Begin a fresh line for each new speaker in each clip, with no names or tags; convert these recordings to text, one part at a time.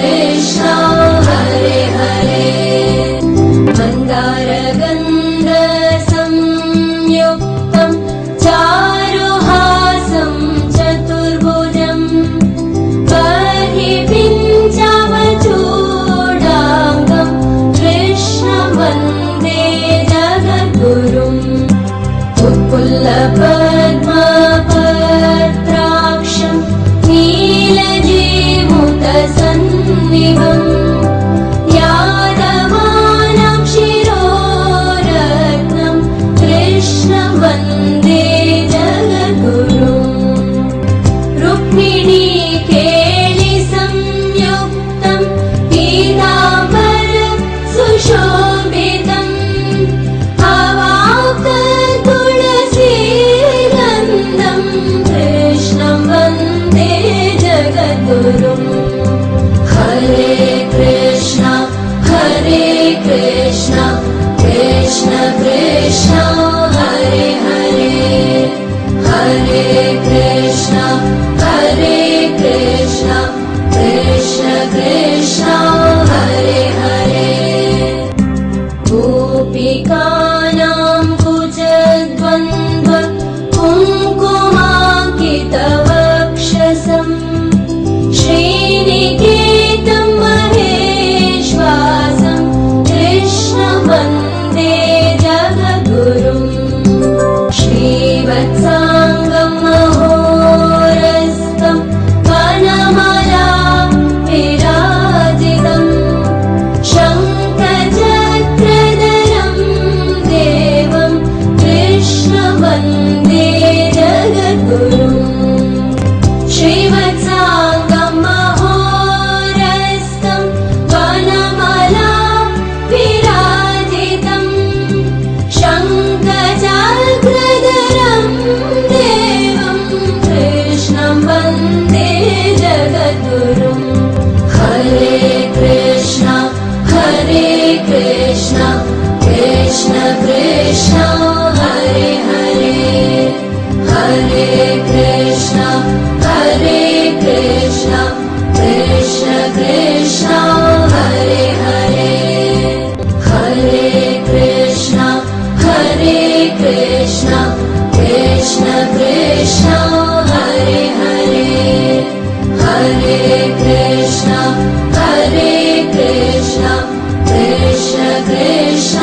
कृष्ण हरे हरे मन्दारगन्ध संयुक्तं चारुहासं चतुर्भुजं बर्हिपिञ्चमचूडाङ्गं कृष्णं वन्दे जगद्गुरुम् उत्पुल्लपद्मपत्राक्षं नीलजीमुतसन्निभम् यादवानां शिरोरत्नं कृष्णं वन्दे जगद्गुरुम् रुक्मिणी केलिसंयुक्तं पीताम्बर सुशोभितम् अवाप्ततुलसीगन्धं कृष्णं वन्दे जगद्गुरुम् हरे कृष्ण कृष्ण कृष्ण हरे हरे हरे कृष्ण कृष्ण कृष्ण हरे हरे गोपिकानां कुजद्वन्द्व कुङ्कुमाङ्कितवक्षसं श्रीनिकेतं महेश्वासं कृष्णं वन्दे जगद्गुरुम् श्रीवत्साङ्गं महोरस्तं वनमाला विराजितं शङ्खचक्रधरं देवं कृष्णं वन्दे जगद्गुरुम् श्रीवत्साङ्गं महोरस्तं वनमाला विराजितं शङ्खचक्रधरं देवं कृष्णं वन्दे जगद्गुरुम् हरे कृष्ण कृष्ण कृष्ण हरे हरे हरे कृष्ण कृष्ण कृष्ण हरे हरे हरे कृष्ण कृष्ण कृष्ण हरे हरे हरे कृष्ण कृष्ण कृष्ण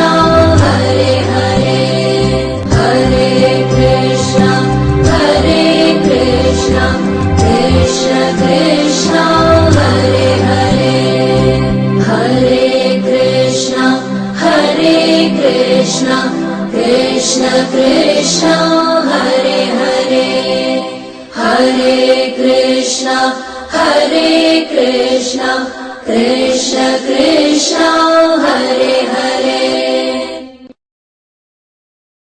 हरे हरे हरे कृष्ण कृष्ण कृष्ण हरे हरे हरे कृष्ण कृष्ण कृष्ण हरे हरे हरे कृष्ण कृष्ण कृष्ण हरे हरे